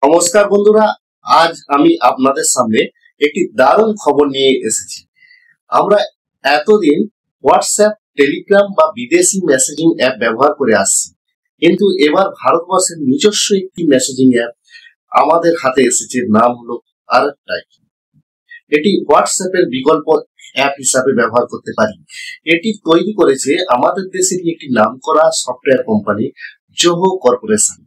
নমস্কার বন্ধুরা, আজ আমি আপনাদের সামনে একটি দারুণ খবর নিয়ে এসেছি। আমরা এতদিন হোয়াটসঅ্যাপ, টেলিগ্রাম বা বিদেশি মেসেজিং অ্যাপ ব্যবহার করে আসছি, কিন্তু এবার ভারতবর্ষের নিজস্ব একটি মেসেজিং অ্যাপ আমাদের হাতে এসেছে। নাম হলো আরেকটাই। এটি হোয়াটসঅ্যাপের বিকল্প অ্যাপ হিসাবে ব্যবহার করতে পারি। এটি তৈরি করেছে আমাদের দেশেরই একটি নামকরা সফটওয়্যার কোম্পানি, জোহো কর্পোরেশন।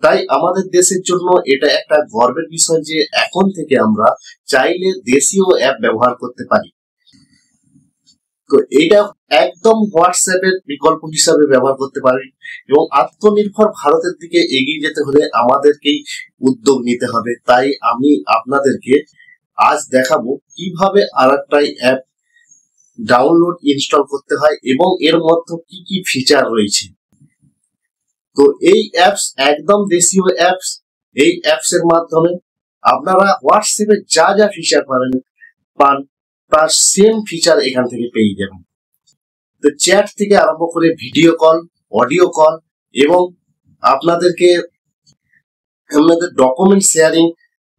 তাই আমাদের দেশের জন্য এটা একটা গর্বের বিষয় যে এখন থেকে আমরা চাইলে দেশীয় অ্যাপ ব্যবহার করতে পারি। তো এটা একদম হোয়াটসঅ্যাপের বিকল্প হিসাবে ব্যবহার করতে পারি, এবং আত্মনির্ভর ভারতের দিকে এগিয়ে যেতে হলে আমাদেরকেই উদ্যোগ নিতে হবে। তাই আমি আপনাদেরকে আজ দেখাবো কিভাবে আরেকটাই অ্যাপ ডাউনলোড, ইনস্টল করতে হয় এবং এর মধ্যে কি কি ফিচার রয়েছে। তো এই অ্যাপস একদম দেশীয় অ্যাপস। এই অ্যাপস এর মাধ্যমে আপনারা হোয়াটসঅ্যাপে যা যা ফিচার পান তার সেম ফিচার এখান থেকে পেয়ে যাবেন। তো চ্যাট থেকে আরম্ভ করে ভিডিও কল, অডিও কল এবং আপনাদের ডকুমেন্ট শেয়ারিং,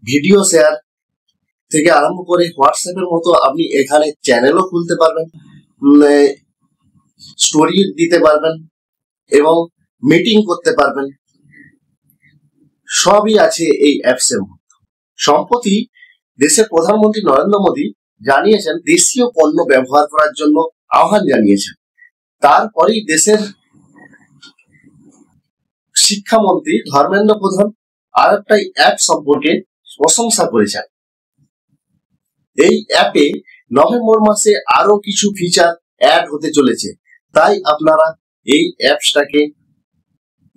ভিডিও শেয়ার থেকে আরম্ভ করে হোয়াটসঅ্যাপের মতো আপনি এখানে চ্যানেলও খুলতে পারবেন, স্টোরি দিতে পারবেন এবং মিটিং করতে পারবেন। সবই আছে এই অ্যাপস এর মধ্যে। সম্প্রতি দেশের প্রধানমন্ত্রী নরেন্দ্র মোদী জানিয়েছেন, দেশীয় পণ্য ব্যবহার করার জন্য আহ্বান জানিয়েছেন। তারপরেই দেশের শিক্ষামন্ত্রী ধর্মেন্দ্র প্রধান আরেকটাই অ্যাপ সম্পর্কে প্রশংসা করেছেন। এই অ্যাপে নভেম্বর মাসে আরো কিছু ফিচার অ্যাড হতে চলেছে, তাই আপনারা এই অ্যাপসটাকে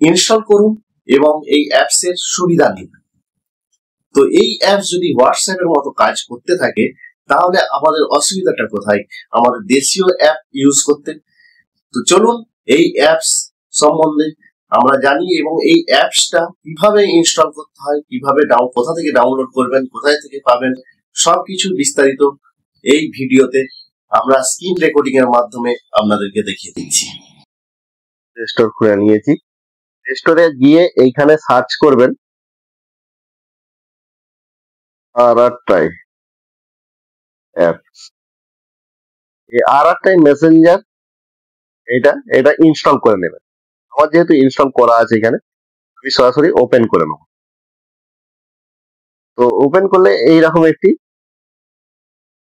ইনস্টল করুন এবং এই অ্যাপস এর সুবিধা নিন। তো এই অ্যাপস যদি হোয়াটসঅ্যাপের মতো কাজ করতে থাকে, তাহলে আমাদের অসুবিধাটা কোথায় আমাদের দেশীয় অ্যাপ ইউজ করতে? তো চলুন এই অ্যাপস সম্বন্ধে আমরা জানি, এবং এই অ্যাপসটা কিভাবে ইনস্টল করতে হয়, কিভাবে কোথা থেকে ডাউনলোড করবেন, কোথায় থেকে পাবেন, সবকিছু বিস্তারিত এই ভিডিওতে আমরা স্ক্রিন রেকর্ডিং এর মাধ্যমে আপনাদেরকে দেখিয়ে দিচ্ছি। প্লে স্টোর খুলে নিয়েছি। প্লে স্টোরে গিয়ে এইখানে সার্চ করবেন আরআরটাই অ্যাপ। এই আরআরটাই মেসেঞ্জার এটা ইনস্টল করে নেবেন। আমার যেহেতু ইনস্টল করা আছে এখানে, আমি সরাসরি ওপেন করে নেব। তো ওপেন করলে এইরকম একটি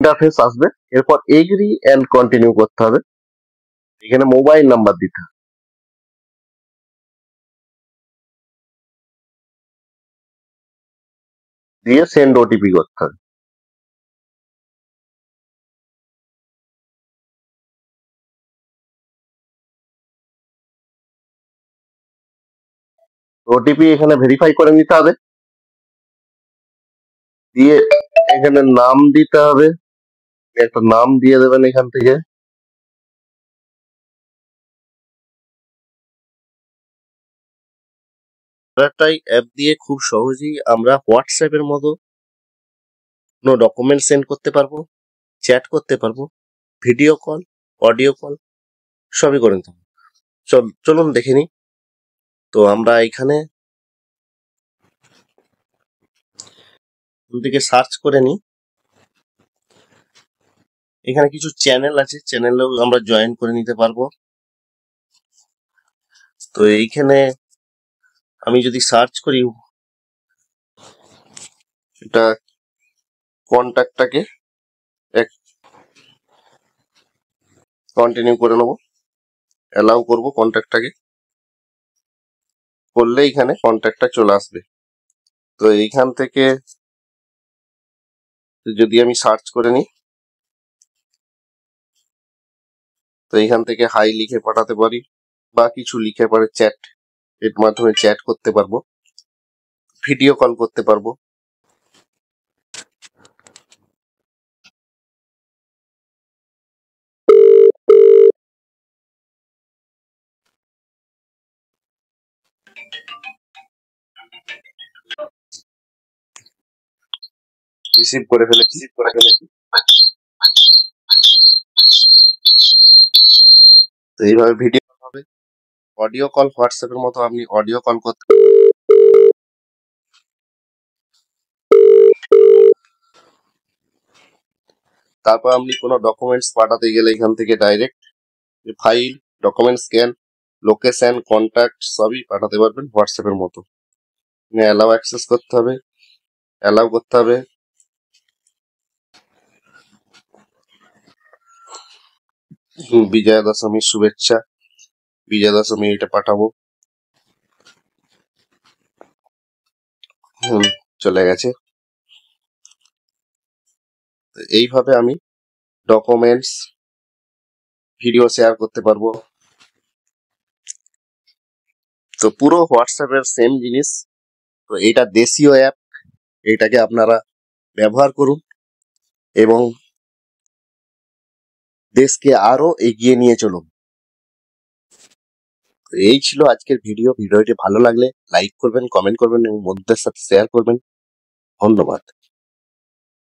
ইন্টারফেস আসবে। এরপর এগ্রি এন্ড কন্টিনিউ করতে হবে। এখানে মোবাইল নাম্বার দিতে হবে, দিয়ে সেন্ড ওটিপি করতে হবে। ওটিপি এখানে ভেরিফাই করে নিতে হবে, দিয়ে এখানে নাম দিতে হবে। একটা নাম দিয়ে দেবেন এখান থেকে। আরেকটাই অ্যাপ দিয়ে খুব সহজেই আমরা হোয়াটসঅ্যাপের মতো কোনো ডকুমেন্ট সেন্ড করতে পারবো, চ্যাট করতে পারবো, ভিডিও কল, অডিও কল সবই করে নিতে পারবো। চলুন দেখে নিই। তো আমরা এখানে দিকে সার্চ করে নিই। এখানে কিছু চ্যানেল আছে, চ্যানেলেও আমরা জয়েন করে নিতে পারবো। তো এইখানে আমি যদি সার্চ করি, এটা কন্ট্যাক্টটাকে কন্টিনিউ করে নেবো, অ্যালাউ করব। কন্ট্যাক্টটাকে করলে এখানে কন্ট্যাক্টটা চলে আসবে। তো এইখান থেকে যদি আমি সার্চ করে নিই, তো এইখান থেকে হাই লিখে পাঠাতে পারি বা কিছু লিখে পরে চ্যাট এর মাধ্যমে চ্যাট করতে পারবো, ভিডিও কল করতে পারবো। রিসিভ করে ফেলেছি। তো এইভাবে ভিডিও কল হবে। অডিও কল হোয়াটসঅ্যাপের মতো আপনি অডিও কল করতে তারপর আপনি কোনো ডকুমেন্টস পাঠাতে গেলে এখান থেকে direct file, document scan, location, contact সবই পাঠাতে পারবেন হোয়াটসঅ্যাপের মতো। অ্যালাউ অ্যাক্সেস করতে হবে, অ্যালাউ করতে হবে। বিজয়া দশমীর শুভেচ্ছা, বিজয়া দশমী এটা পাঠাবো। চলে গেছে। এইভাবে আমি ডকুমেন্টস, ভিডিও শেয়ার করতে পারবো। তো পুরো হোয়াটসঅ্যাপের সেম জিনিস। তো এটা দেশীয় অ্যাপ, এটাকে আপনারা ব্যবহার করুন এবং দেশকে আরো এগিয়ে নিয়ে চলুন। এই ছিল আজকের ভিডিওটি ভালো লাগলে লাইক করবেন, কমেন্ট করবেন এবং বন্ধুদের সাথে শেয়ার করবেন। ধন্যবাদ।